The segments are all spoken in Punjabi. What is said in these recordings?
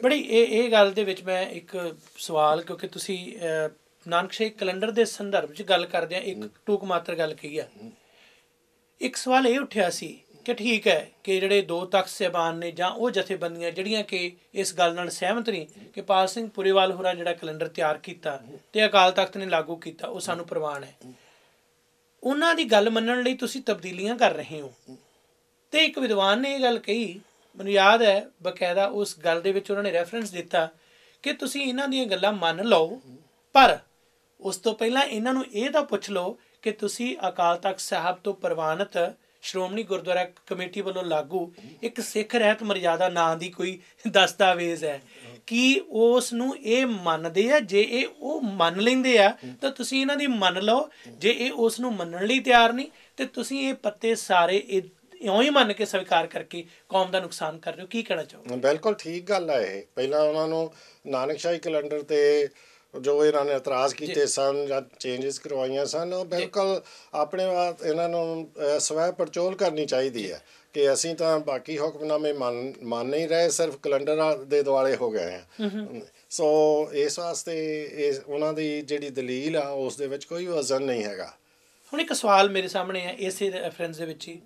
ਬੜੀ ਇਹ ਗੱਲ ਦੇ ਵਿੱਚ ਮੈਂ ਇੱਕ ਸਵਾਲ, ਕਿਉਂਕਿ ਤੁਸੀਂ ਨਾਨਕਸ਼ਾਹੀ ਕੈਲੰਡਰ ਦੇ ਸੰਦਰਭ 'ਚ ਗੱਲ ਕਰਦਿਆਂ ਇੱਕ ਟੂਕ ਮਾਤਰ ਗੱਲ ਕਹੀ ਆ। ਇੱਕ ਸਵਾਲ ਇਹ ਉੱਠਿਆ ਸੀ ਕਿ ਠੀਕ ਹੈ ਕਿ ਜਿਹੜੇ ਦੋ ਤਖ਼ਤ ਸਾਹਿਬਾਨ ਨੇ ਜਾਂ ਉਹ ਜਥੇਬੰਦੀਆਂ ਜਿਹੜੀਆਂ ਕਿ ਇਸ ਗੱਲ ਨਾਲ ਸਹਿਮਤ ਨਹੀਂ ਕਿ ਪਾਲ ਸਿੰਘ ਪੁਰੇਵਾਲ ਹੋਰਾਂ ਜਿਹੜਾ ਕੈਲੰਡਰ ਤਿਆਰ ਕੀਤਾ ਅਤੇ ਅਕਾਲ ਤਖ਼ਤ ਨੇ ਲਾਗੂ ਕੀਤਾ, ਉਹ ਸਾਨੂੰ ਪ੍ਰਵਾਨ ਹੈ, ਉਹਨਾਂ ਦੀ ਗੱਲ ਮੰਨਣ ਲਈ ਤੁਸੀਂ ਤਬਦੀਲੀਆਂ ਕਰ ਰਹੇ ਹੋ। ਅਤੇ ਇੱਕ ਵਿਦਵਾਨ ਨੇ ਇਹ ਗੱਲ ਕਹੀ, ਮੈਨੂੰ ਯਾਦ ਹੈ ਬਕਾਇਦਾ ਉਸ ਗੱਲ ਦੇ ਵਿੱਚ ਉਹਨਾਂ ਨੇ ਰੈਫਰੈਂਸ ਦਿੱਤਾ ਕਿ ਤੁਸੀਂ ਇਹਨਾਂ ਦੀਆਂ ਗੱਲਾਂ ਮੰਨ ਲਓ, ਪਰ ਉਸ ਤੋਂ ਪਹਿਲਾਂ ਇਹਨਾਂ ਨੂੰ ਇਹ ਤਾਂ ਪੁੱਛ ਲਓ ਕਿ ਤੁਸੀਂ ਅਕਾਲ ਤਖ਼ਤ ਸਾਹਿਬ ਤੋਂ ਪ੍ਰਵਾਨਿਤ ਸ਼੍ਰੋਮਣੀ ਗੁਰਦੁਆਰਾ ਕਮੇਟੀ ਵੱਲੋਂ ਲਾਗੂ ਇੱਕ ਸਿੱਖ ਰਹਿਤ ਮਰਜ਼ਾਦਾ ਨਾਂ ਦੀ ਕੋਈ ਦਸਤਾਵੇਜ਼ ਹੈ, ਕੀ ਉਸ ਨੂੰ ਇਹ ਮੰਨਦੇ ਆ? ਜੇ ਇਹ ਉਹ ਮੰਨ ਲੈਂਦੇ ਆ ਤਾਂ ਤੁਸੀਂ ਇਹਨਾਂ ਦੀ ਮੰਨ ਲਓ, ਜੇ ਇਹ ਉਸ ਨੂੰ ਮੰਨਣ ਲਈ ਤਿਆਰ ਨਹੀਂ ਤੇ ਤੁਸੀਂ ਇਹ ਪੱਤੇ ਸਾਰੇ ਇਉਂ ਹੀ ਮੰਨ ਕੇ ਸਵੀਕਾਰ ਕਰਕੇ ਕੌਮ ਦਾ ਨੁਕਸਾਨ ਕਰ ਰਹੇ ਹੋ। ਕੀ ਕਹਿਣਾ ਚਾਹੋਗੇ? ਬਿਲਕੁਲ ਠੀਕ ਗੱਲ ਹੈ ਇਹ। ਪਹਿਲਾਂ ਉਹਨਾਂ ਨੂੰ ਨਾਨਕਸ਼ਾਹੀ ਕੈਲੰਡਰ 'ਤੇ ਜੋ ਇਹਨਾਂ ਨੇ ਇਤਰਾਜ਼ ਕੀਤੇ ਸਨ ਜਾਂ ਚੇਂਜਿਸ ਕਰਵਾਈਆਂ ਸਨ, ਉਹ ਬਿਲਕੁਲ ਆਪਣੇ ਬਾਤ ਇਹਨਾਂ ਨੂੰ ਸਵੈ ਪੜਚੋਲ ਕਰਨੀ ਚਾਹੀਦੀ ਹੈ ਕਿ ਅਸੀਂ ਤਾਂ ਬਾਕੀ ਹੁਕਮਨਾਮੇ ਮੰਨ ਨਹੀਂ ਰਹੇ, ਸਿਰਫ ਕੈਲੰਡਰ ਦੇ ਦੁਆਲੇ ਹੋ ਗਏ ਹਾਂ। ਸੋ ਇਸ ਵਾਸਤੇ ਇਹ ਉਹਨਾਂ ਦੀ ਜਿਹੜੀ ਦਲੀਲ ਆ ਉਸ ਦੇ ਵਿੱਚ ਕੋਈ ਵਜ਼ਨ ਨਹੀਂ ਹੈਗਾ। ਹੁਣ ਇੱਕ ਸਵਾਲ ਮੇਰੇ ਸਾਹਮਣੇ ਹੈ ਇਸੇ ਰੈਫਰੈਂਸ ਦੇ ਵਿੱਚ ਹੀ,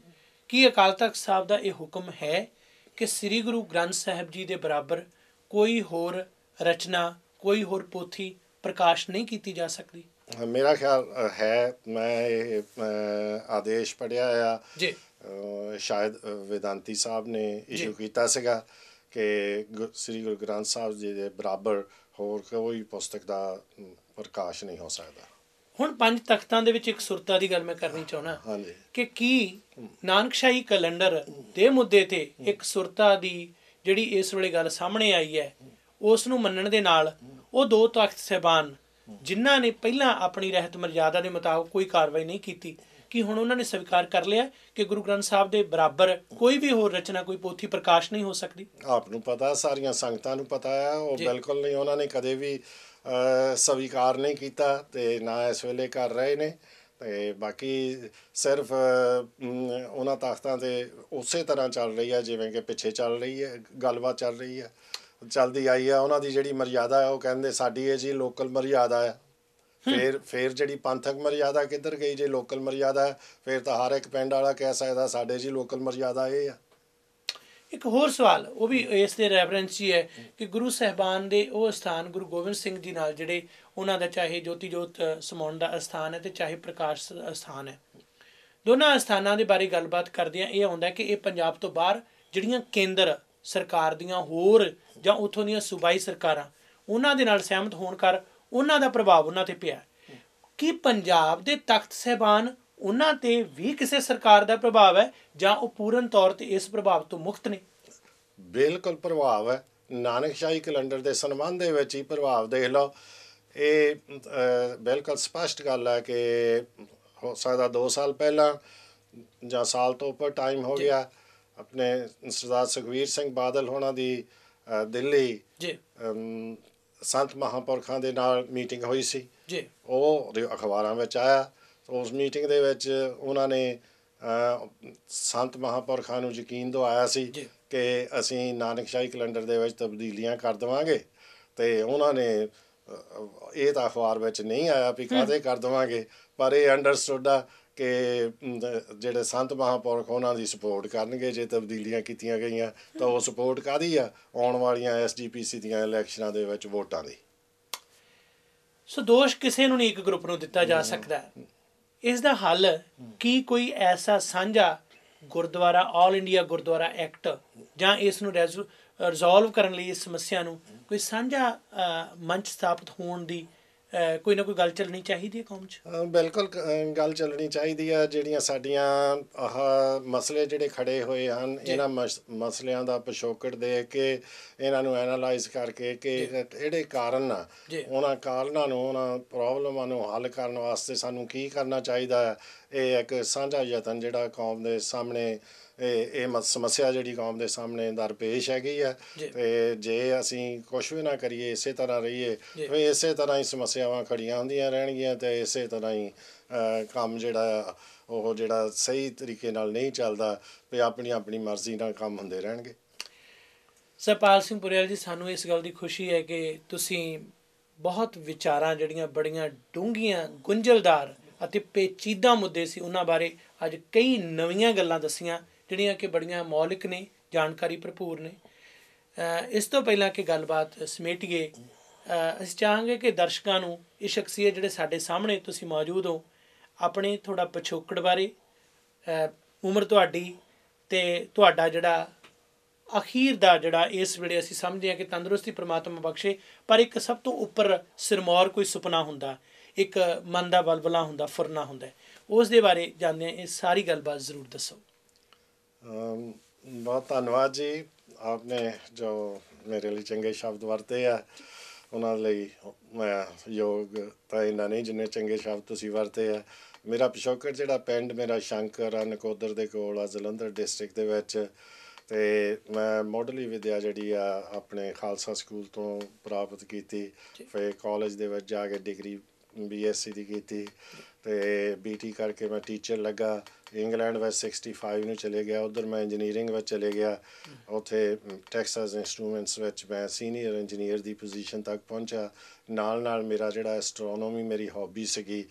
ਕੀ ਅਕਾਲ ਤਖ਼ਤ ਸਾਹਿਬ ਦਾ ਇਹ ਹੁਕਮ ਹੈ ਕਿ ਸ੍ਰੀ ਗੁਰੂ ਗ੍ਰੰਥ ਸਾਹਿਬ ਜੀ ਦੇ ਬਰਾਬਰ ਕੋਈ ਹੋਰ ਰਚਨਾ, ਕੋਈ ਹੋਰ ਪੋਥੀ ਪ੍ਰਕਾਸ਼ ਨਹੀਂ ਕੀਤੀ ਜਾ ਸਕਦੀ? ਮੇਰਾ ਖਿਆਲ ਹੈ, ਮੈਂ ਇਹ ਆਦੇਸ਼ ਪੜ੍ਹਿਆ ਆ ਜੀ, ਸ਼ਾਇਦ ਵੇਦਾਂਤੀ ਸਾਹਿਬ ਨੇ ਇਸ਼ੂ ਕੀਤਾ ਸੀਗਾ ਕਿ ਸ੍ਰੀ ਗੁਰੂ ਗ੍ਰੰਥ ਸਾਹਿਬ ਜੀ ਦੇ ਬਰਾਬਰ ਹੋਰ ਕੋਈ ਪੁਸਤਕ ਦਾ ਪ੍ਰਕਾਸ਼ ਨਹੀਂ ਹੋ ਸਕਦਾ। ਹੁਣ ਪੰਜ ਤਖ਼ਤਾਂ ਦੇ ਵਿੱਚ ਇੱਕ ਸੁਰਤਾ ਦੀ ਗੱਲ ਮੈਂ ਕਰਨੀ ਚਾਹੁੰਦਾ ਕਿ ਕੀ ਨਾਨਕਸ਼ਾਹੀ ਕੈਲੰਡਰ ਦੇ ਮੁੱਦੇ 'ਤੇ ਇੱਕ ਸੁਰਤਾ ਦੀ ਜਿਹੜੀ ਇਸ ਵੇਲੇ ਗੱਲ ਸਾਹਮਣੇ ਆਈ ਹੈ, ਉਸ ਨੂੰ ਮੰਨਣ ਦੇ ਨਾਲ ਉਹ ਦੋ ਤਖ਼ਤ ਸਾਹਿਬਾਨ ਜਿਨ੍ਹਾਂ ਨੇ ਪਹਿਲਾਂ ਆਪਣੀ ਰਹਿਤ ਮਰਜ਼ਾਦਾ ਦੇ ਮੁਤਾਬਕ ਕੋਈ ਕਾਰਵਾਈ ਨਹੀਂ ਕੀਤੀ, ਕਿ ਹੁਣ ਉਹਨਾਂ ਨੇ ਸਵੀਕਾਰ ਕਰ ਲਿਆ ਕਿ ਗੁਰੂ ਗ੍ਰੰਥ ਸਾਹਿਬ ਦੇ ਬਰਾਬਰ ਕੋਈ ਵੀ ਹੋਰ ਰਚਨਾ, ਕੋਈ ਪੋਥੀ ਪ੍ਰਕਾਸ਼ ਨਹੀਂ ਹੋ ਸਕਦੀ? ਆਪ ਨੂੰ ਪਤਾ, ਸਾਰੀਆਂ ਸੰਗਤਾਂ ਨੂੰ ਪਤਾ ਆ, ਉਹ ਬਿਲਕੁਲ ਨਹੀਂ, ਉਹਨਾਂ ਨੇ ਕਦੇ ਵੀ ਸਵੀਕਾਰ ਨਹੀਂ ਕੀਤਾ ਅਤੇ ਨਾ ਇਸ ਵੇਲੇ ਕਰ ਰਹੇ ਨੇ। ਅਤੇ ਬਾਕੀ ਸਿਰਫ ਉਹਨਾਂ ਤਖ਼ਤਾਂ 'ਤੇ ਉਸੇ ਤਰ੍ਹਾਂ ਚੱਲ ਰਹੀ ਹੈ ਜਿਵੇਂ ਕਿ ਪਿੱਛੇ ਚੱਲ ਰਹੀ ਹੈ, ਗੱਲਬਾਤ ਚੱਲ ਰਹੀ ਹੈ, ਚੱਲਦੀ ਆਈ ਆ। ਉਹਨਾਂ ਦੀ ਜਿਹੜੀ ਮਰਜ਼ਾਦਾ ਹੈ ਉਹ ਕਹਿੰਦੇ ਸਾਡੀ ਇਹ ਜੀ ਲੋਕਲ ਮਰਜ਼ਾਦਾ ਆ। ਫਿਰ ਜਿਹੜੀ ਪੰਥਕ ਮਰਜ਼ਾਦਾ ਕਿੱਧਰ ਗਈ? ਜੇ ਲੋਕਲ ਮਰਜ਼ਾਦਾ ਹੈ ਫਿਰ ਤਾਂ ਹਰ ਇੱਕ ਪਿੰਡ ਵਾਲਾ ਕਹਿ ਸਕਦਾ ਸਾਡੇ ਜੀ ਲੋਕਲ ਮਰਜ਼ਾਦਾ ਇਹ ਆ। ਇੱਕ ਹੋਰ ਸਵਾਲ ਉਹ ਵੀ ਇਸ ਦੇ ਰੈਫਰੈਂਸ ਹੀ ਹੈ ਕਿ ਗੁਰੂ ਸਾਹਿਬਾਨ ਦੇ ਉਹ ਅਸਥਾਨ ਗੁਰੂ ਗੋਬਿੰਦ ਸਿੰਘ ਜੀ ਨਾਲ ਜਿਹੜੇ ਉਹਨਾਂ ਦਾ ਚਾਹੇ ਜੋਤੀ ਜੋਤ ਸਮਾਉਣ ਦਾ ਅਸਥਾਨ ਹੈ ਅਤੇ ਚਾਹੇ ਪ੍ਰਕਾਸ਼ ਅਸਥਾਨ ਹੈ, ਦੋਨਾਂ ਅਸਥਾਨਾਂ ਦੇ ਬਾਰੇ ਗੱਲਬਾਤ ਕਰਦਿਆਂ ਇਹ ਆਉਂਦਾ ਕਿ ਇਹ ਪੰਜਾਬ ਤੋਂ ਬਾਹਰ ਜਿਹੜੀਆਂ ਕੇਂਦਰ ਸਰਕਾਰ ਦੀਆਂ ਹੋਰ ਜਾਂ ਉੱਥੋਂ ਦੀਆਂ ਸੂਬਾਈ ਸਰਕਾਰਾਂ ਉਹਨਾਂ ਦੇ ਨਾਲ ਸਹਿਮਤ ਹੋਣ ਕਰ ਉਹਨਾਂ ਦਾ ਪ੍ਰਭਾਵ ਉਹਨਾਂ 'ਤੇ ਪਿਆ। ਕੀ ਪੰਜਾਬ ਦੇ ਤਖ਼ਤ ਸਾਹਿਬਾਨ ਉਹਨਾਂ 'ਤੇ ਵੀ ਕਿਸੇ ਸਰਕਾਰ ਦਾ ਪ੍ਰਭਾਵ ਹੈ ਜਾਂ ਉਹ ਪੂਰਨ ਤੌਰ 'ਤੇ ਇਸ ਪ੍ਰਭਾਵ ਤੋਂ ਮੁਕਤ ਨੇ? ਬਿਲਕੁਲ ਪ੍ਰਭਾਵ ਹੈ। ਨਾਨਕਸ਼ਾਹੀ ਕੈਲੰਡਰ ਦੇ ਸੰਬੰਧ ਦੇ ਵਿੱਚ ਹੀ ਪ੍ਰਭਾਵ ਦੇਖ ਲਓ। ਇਹ ਬਿਲਕੁਲ ਸਪਸ਼ਟ ਗੱਲ ਹੈ ਕਿ ਹੋ ਸਕਦਾ 2 ਸਾਲ ਪਹਿਲਾਂ ਜਾਂ ਸਾਲ ਤੋਂ ਉੱਪਰ ਟਾਈਮ ਹੋ ਗਿਆ, ਆਪਣੇ ਸਰਦਾਰ ਸੁਖਬੀਰ ਸਿੰਘ ਬਾਦਲ ਹੋਣਾ ਦੀ ਦਿੱਲੀ ਸੰਤ ਮਹਾਂਪੁਰਖਾਂ ਦੇ ਨਾਲ ਮੀਟਿੰਗ ਹੋਈ ਸੀ, ਉਹ ਅਖਬਾਰਾਂ ਵਿੱਚ ਆਇਆ। ਉਸ ਮੀਟਿੰਗ ਦੇ ਵਿੱਚ ਉਹਨਾਂ ਨੇ ਸੰਤ ਮਹਾਂਪੁਰਖਾਂ ਨੂੰ ਯਕੀਨ ਦਿਵਾਇਆ ਸੀ ਕਿ ਅਸੀਂ ਨਾਨਕਸ਼ਾਹੀ ਕੈਲੰਡਰ ਦੇ ਵਿੱਚ ਤਬਦੀਲੀਆਂ ਕਰ ਦੇਵਾਂਗੇ। ਅਤੇ ਉਹਨਾਂ ਨੇ ਇਹ ਤਾਂ ਅਖਬਾਰ ਵਿੱਚ ਨਹੀਂ ਆਇਆ ਵੀ ਕਾਹਦੇ ਕਰ ਦੇਵਾਂਗੇ, ਪਰ ਇਹ ਅੰਡਰਸਟੂਡ ਆ ਕਿ ਜਿਹੜੇ ਸੰਤ ਮਹਾਂਪੁਰਖ ਉਹਨਾਂ ਦੀ ਸਪੋਰਟ ਕਰਨਗੇ ਜੇ ਤਬਦੀਲੀਆਂ ਕੀਤੀਆਂ ਗਈਆਂ। ਤਾਂ ਉਹ ਸਪੋਰਟ ਕਾਹਦੀ ਆ? ਆਉਣ ਵਾਲੀਆਂ SGPC ਦੀਆਂ ਇਲੈਕਸ਼ਨਾਂ ਦੇ ਵਿੱਚ ਵੋਟਾਂ ਦੀ। ਸੋ ਦੋਸ਼ ਕਿਸੇ ਨੂੰ ਨਹੀਂ ਇੱਕ ਗਰੁੱਪ ਨੂੰ ਦਿੱਤਾ ਜਾ ਸਕਦਾ। ਇਸ ਦਾ ਹੱਲ ਕੀ ਕੋਈ ਐਸਾ ਸਾਂਝਾ Gurdwara all India Gurdwara act ਜਾਂ ਇਸ ਨੂੰ ਰਿਜ਼ੋਲਵ ਕਰਨ ਲਈ ਇਸ ਸਮੱਸਿਆ ਨੂੰ ਕੋਈ ਸਾਂਝਾ ਮੰਚ ਸਥਾਪਿਤ ਹੋਣ ਦੀ ਕੋਈ ਨਾ ਕੋਈ ਗੱਲ ਚੱਲਣੀ ਚਾਹੀਦੀ ਹੈ ਕੌਮ 'ਚ? ਬਿਲਕੁਲ ਗੱਲ ਚੱਲਣੀ ਚਾਹੀਦੀ ਹੈ। ਜਿਹੜੀਆਂ ਸਾਡੀਆਂ ਆਹ ਮਸਲੇ ਜਿਹੜੇ ਖੜ੍ਹੇ ਹੋਏ ਹਨ, ਇਹਨਾਂ ਮਸਲਿਆਂ ਦਾ ਪਿਛੋਕੜ ਦੇ ਕੇ ਇਹਨਾਂ ਨੂੰ ਐਨਾਲਾਈਜ਼ ਕਰਕੇ ਕਿ ਜਿਹੜੇ ਕਾਰਨ ਆ ਉਹਨਾਂ ਕਾਰਨਾਂ ਨੂੰ, ਉਹਨਾਂ ਪ੍ਰੋਬਲਮਾਂ ਨੂੰ ਹੱਲ ਕਰਨ ਵਾਸਤੇ ਸਾਨੂੰ ਕੀ ਕਰਨਾ ਚਾਹੀਦਾ ਹੈ। ਇਹ ਇੱਕ ਸਾਂਝਾ ਯਤਨ ਜਿਹੜਾ ਕੌਮ ਦੇ ਸਾਹਮਣੇ ਇਹ ਸਮੱਸਿਆ ਜਿਹੜੀ ਕੌਮ ਦੇ ਸਾਹਮਣੇ ਦਰਪੇਸ਼ ਹੈਗੀ ਆ। ਅਤੇ ਜੇ ਅਸੀਂ ਕੁਛ ਵੀ ਨਾ ਕਰੀਏ, ਇਸੇ ਤਰ੍ਹਾਂ ਰਹੀਏ, ਫਿਰ ਇਸੇ ਤਰ੍ਹਾਂ ਹੀ ਸਮੱਸਿਆਵਾਂ ਖੜੀਆਂ ਹੁੰਦੀਆਂ ਰਹਿਣਗੀਆਂ ਅਤੇ ਇਸੇ ਤਰ੍ਹਾਂ ਹੀ ਕੰਮ ਜਿਹੜਾ ਉਹ ਜਿਹੜਾ ਸਹੀ ਤਰੀਕੇ ਨਾਲ ਨਹੀਂ ਚੱਲਦਾ, ਵੀ ਆਪਣੀ ਆਪਣੀ ਮਰਜ਼ੀ ਨਾਲ ਕੰਮ ਹੁੰਦੇ ਰਹਿਣਗੇ। ਸਰਪਾਲ ਸਿੰਘ ਪੁਰੇਵਾਲ ਜੀ, ਸਾਨੂੰ ਇਸ ਗੱਲ ਦੀ ਖੁਸ਼ੀ ਹੈ ਕਿ ਤੁਸੀਂ ਬਹੁਤ ਵਿਚਾਰਾਂ ਜਿਹੜੀਆਂ ਬੜੀਆਂ ਡੂੰਘੀਆਂ, ਗੁੰਝਲਦਾਰ ਅਤੇ ਪੇਚੀਦਾ ਮੁੱਦੇ ਸੀ, ਉਹਨਾਂ ਬਾਰੇ ਅੱਜ ਕਈ ਨਵੀਆਂ ਗੱਲਾਂ ਦੱਸੀਆਂ ਜਿਹੜੀਆਂ ਕਿ ਬੜੀਆਂ ਮੌਲਿਕ ਨੇ, ਜਾਣਕਾਰੀ ਭਰਪੂਰ ਨੇ। ਇਸ ਤੋਂ ਪਹਿਲਾਂ ਕਿ ਗੱਲਬਾਤ ਸਮੇਟੀਏ, ਅਸੀਂ ਚਾਹਾਂਗੇ ਕਿ ਦਰਸ਼ਕਾਂ ਨੂੰ ਇਹ ਸ਼ਖਸੀਅਤ ਜਿਹੜੇ ਸਾਡੇ ਸਾਹਮਣੇ ਤੁਸੀਂ ਮੌਜੂਦ ਹੋ, ਆਪਣੇ ਥੋੜ੍ਹਾ ਪਿਛੋਕੜ ਬਾਰੇ, ਉਮਰ ਤੁਹਾਡੀ ਅਤੇ ਤੁਹਾਡਾ ਜਿਹੜਾ ਅਖੀਰ ਦਾ ਜਿਹੜਾ ਇਸ ਵੇਲੇ ਅਸੀਂ ਸਮਝਦੇ ਹਾਂ ਕਿ ਤੰਦਰੁਸਤੀ ਪ੍ਰਮਾਤਮਾ ਬਖਸ਼ੇ, ਪਰ ਇੱਕ ਸਭ ਤੋਂ ਉੱਪਰ ਸਿਰਮੌਰ ਕੋਈ ਸੁਪਨਾ ਹੁੰਦਾ, ਇੱਕ ਮਨ ਦਾ ਬਲਬਲਾ ਹੁੰਦਾ, ਫੁਰਨਾ ਹੁੰਦਾ, ਉਸ ਦੇ ਬਾਰੇ ਜਾਣਦੇ ਹਾਂ। ਇਹ ਸਾਰੀ ਗੱਲਬਾਤ ਜ਼ਰੂਰ ਦੱਸੋ। ਬਹੁਤ ਧੰਨਵਾਦ ਜੀ, ਆਪਨੇ ਜੋ ਮੇਰੇ ਲਈ ਚੰਗੇ ਸ਼ਬਦ ਵਰਤੇ ਆ, ਉਹਨਾਂ ਲਈ ਮੈਂ ਯੋਗ ਤਾਂ ਇੰਨਾ ਨਹੀਂ ਜਿੰਨੇ ਚੰਗੇ ਸ਼ਬਦ ਤੁਸੀਂ ਵਰਤੇ ਆ। ਮੇਰਾ ਪਿਛੋਕੜ ਜਿਹੜਾ ਪਿੰਡ ਮੇਰਾ ਸ਼ੰਕਰ ਆ, ਨਕੋਦਰ ਦੇ ਕੋਲ ਆ, ਜਲੰਧਰ ਡਿਸਟ੍ਰਿਕਟ ਦੇ ਵਿੱਚ, ਅਤੇ ਮੈਂ ਮੁੱਢਲੀ ਵਿੱਦਿਆ ਜਿਹੜੀ ਆ ਆਪਣੇ ਖਾਲਸਾ ਸਕੂਲ ਤੋਂ ਪ੍ਰਾਪਤ ਕੀਤੀ। ਫਿਰ ਕਾਲਜ ਦੇ ਵਿੱਚ ਜਾ ਕੇ ਡਿਗਰੀ BSc ਦੀ ਕੀਤੀ, ਅਤੇ BT ਕਰਕੇ ਮੈਂ ਟੀਚਰ ਲੱਗਾ। ਇੰਗਲੈਂਡ ਵਿੱਚ 65 ਨੂੰ ਚਲੇ ਗਿਆ, ਉੱਧਰ ਮੈਂ ਇੰਜੀਨੀਅਰਿੰਗ ਵਿੱਚ ਚਲੇ ਗਿਆ। ਉੱਥੇ ਟੈਕਸਾਸ ਇੰਸਟਰੂਮੈਂਟਸ ਵਿੱਚ ਮੈਂ ਸੀਨੀਅਰ ਇੰਜੀਨੀਅਰ ਦੀ ਪੋਜੀਸ਼ਨ ਤੱਕ ਪਹੁੰਚਿਆ। ਨਾਲ ਨਾਲ ਮੇਰਾ ਜਿਹੜਾ ਐਸਟਰੋਨੋਮੀ ਮੇਰੀ ਹੌਬੀ ਸੀਗੀ,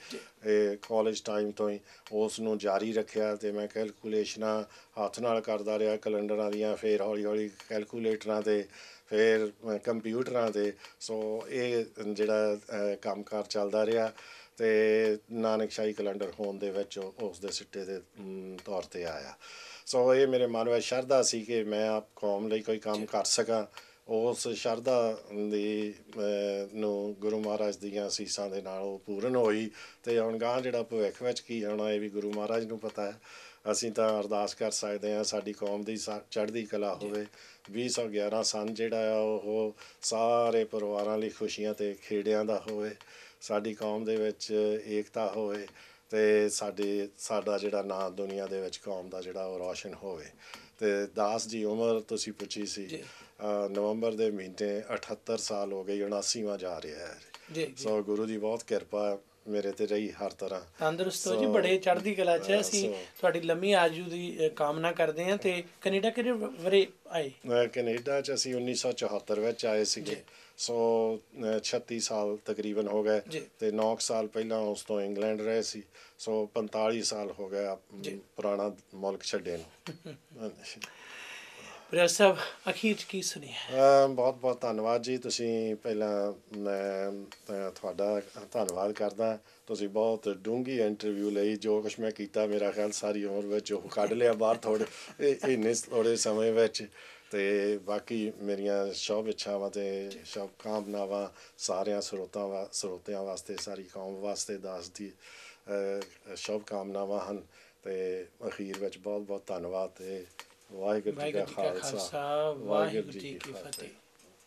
ਕਾਲਜ ਟਾਈਮ ਤੋਂ ਹੀ ਉਸ ਨੂੰ ਜਾਰੀ ਰੱਖਿਆ, ਅਤੇ ਮੈਂ ਕੈਲਕੂਲੇਸ਼ਨਾਂ ਹੱਥ ਨਾਲ ਕਰਦਾ ਰਿਹਾ ਕੈਲੰਡਰਾਂ ਦੀਆਂ, ਫਿਰ ਹੌਲੀ ਹੌਲੀ ਕੈਲਕੂਲੇਟਰਾਂ 'ਤੇ, ਫਿਰ ਕੰਪਿਊਟਰਾਂ 'ਤੇ। ਸੋ ਇਹ ਜਿਹੜਾ ਕੰਮਕਾਰ ਚੱਲਦਾ ਰਿਹਾ, ਅਤੇ ਨਾਨਕਸ਼ਾਹੀ ਕੈਲੰਡਰ ਹੋਣ ਦੇ ਵਿੱਚ ਉਸ ਦੇ ਸਿੱਟੇ ਦੇ ਤੌਰ 'ਤੇ ਆਇਆ। ਸੋ ਇਹ ਮੇਰੇ ਮਨ ਵਿੱਚ ਸ਼ਰਧਾ ਸੀ ਕਿ ਮੈਂ ਆਪ ਕੌਮ ਲਈ ਕੋਈ ਕੰਮ ਕਰ ਸਕਾਂ। ਉਸ ਸ਼ਰਧਾ ਦੀ ਨੂੰ ਗੁਰੂ ਮਹਾਰਾਜ ਦੀਆਂ ਅਸੀਸਾਂ ਦੇ ਨਾਲ ਉਹ ਪੂਰਨ ਹੋਈ, ਅਤੇ ਹੁਣ ਗਾਂਹ ਜਿਹੜਾ ਭਵਿੱਖ ਵਿੱਚ ਕੀ ਹੋਣਾ ਇਹ ਵੀ ਗੁਰੂ ਮਹਾਰਾਜ ਨੂੰ ਪਤਾ ਹੈ। ਅਸੀਂ ਤਾਂ ਅਰਦਾਸ ਕਰ ਸਕਦੇ ਹਾਂ ਸਾਡੀ ਕੌਮ ਦੀ ਚੜ੍ਹਦੀ ਕਲਾ ਹੋਵੇ। 2011 ਸੰਨ ਜਿਹੜਾ ਆ ਉਹ ਸਾਰੇ ਪਰਿਵਾਰਾਂ ਲਈ ਖੁਸ਼ੀਆਂ ਅਤੇ ਖੇੜਿਆਂ ਦਾ ਹੋਵੇ, ਸਾਡੀ ਕੌਮ ਦੇ ਵਿੱਚ ਏਕਤਾ ਹੋਵੇ, ਅਤੇ ਸਾਡਾ ਜਿਹੜਾ ਨਾਂ ਦੁਨੀਆ ਦੇ ਵਿੱਚ ਕੌਮ ਦਾ ਜਿਹੜਾ ਉਹ ਰੌਸ਼ਨ ਹੋਵੇ। ਅਤੇ ਦਾਸ ਜੀ ਉਮਰ ਤੁਸੀਂ ਪੁੱਛੀ ਸੀ, ਨਵੰਬਰ ਦੇ ਮਹੀਨੇ 78 ਸਾਲ ਹੋ ਗਏ, 79ਵਾਂ ਜਾ ਰਿਹਾ ਹੈ। ਸੋ ਗੁਰੂ ਦੀ ਬਹੁਤ ਕਿਰਪਾ ਮੇਰੇ 'ਤੇ ਰਹੀ ਹਰ ਤਰ੍ਹਾਂ। ਤੰਦਰੁਸਤ ਹੋ ਜੀ, ਬੜੇ ਚੜ੍ਹਦੀ ਕਲਾ 'ਚ। ਅਸੀਂ ਤੁਹਾਡੀ ਲੰਮੀ ਆਯੂ ਦੀ ਕਾਮਨਾ ਕਰਦੇ ਹਾਂ। ਅਤੇ ਕੈਨੇਡਾ ਕਿਹੜੇ ਵਰੇ ਆਏ? ਕੈਨੇਡਾ 'ਚ ਅਸੀਂ 1974 ਵਿੱਚ ਆਏ ਸੀਗੇ। ਸੋ 36 ਸਾਲ ਤਕਰੀਬਨ ਹੋ ਗਏ, ਅਤੇ 9 ਸਾਲ ਪਹਿਲਾਂ ਉਸ ਤੋਂ ਇੰਗਲੈਂਡ ਰਹੇ ਸੀ। ਸੋ 45 ਸਾਲ ਹੋ ਗਿਆ ਪੁਰਾਣਾ ਮੁਲਕ ਛੱਡੇ ਨੂੰ। ਪੁਰੇਵਾਲ ਸਾਹਿਬ, ਅਖੀਰ 'ਚ ਕੀ ਸੁਣਿਆ? ਬਹੁਤ ਬਹੁਤ ਧੰਨਵਾਦ ਜੀ। ਤੁਸੀਂ ਪਹਿਲਾਂ ਮੈਂ ਤੁਹਾਡਾ ਧੰਨਵਾਦ ਕਰਦਾ। ਤੁਸੀਂ ਬਹੁਤ ਡੂੰਘੀ ਇੰਟਰਵਿਊ ਲਈ, ਜੋ ਕੁਛ ਮੈਂ ਕੀਤਾ ਮੇਰਾ ਖਿਆਲ ਸਾਰੀ ਉਮਰ ਵਿੱਚ ਉਹ ਕੱਢ ਲਿਆ ਬਾਹਰ ਇੰਨੇ ਥੋੜ੍ਹੇ ਸਮੇਂ ਵਿੱਚ। ਅਤੇ ਬਾਕੀ ਮੇਰੀਆਂ ਸ਼ੁਭ ਇੱਛਾਵਾਂ ਅਤੇ ਸ਼ੁਭ ਕਾਮਨਾਵਾਂ ਸਾਰਿਆਂ ਸਰੋਤਿਆਂ ਵਾਸਤੇ, ਸਾਰੀ ਕੌਮ ਵਾਸਤੇ ਦਾਸ ਦੀ ਸ਼ੁਭ ਕਾਮਨਾਵਾਂ ਹਨ। ਅਤੇ ਅਖੀਰ ਵਿੱਚ ਬਹੁਤ ਬਹੁਤ ਧੰਨਵਾਦ, ਅਤੇ ਵਾਹਿਗੁਰੂ ਜੀ ਕਾ ਖਾਲਸਾ, ਵਾਹਿਗੁਰੂ ਜੀ ਕੀ ਫਤਿਹ।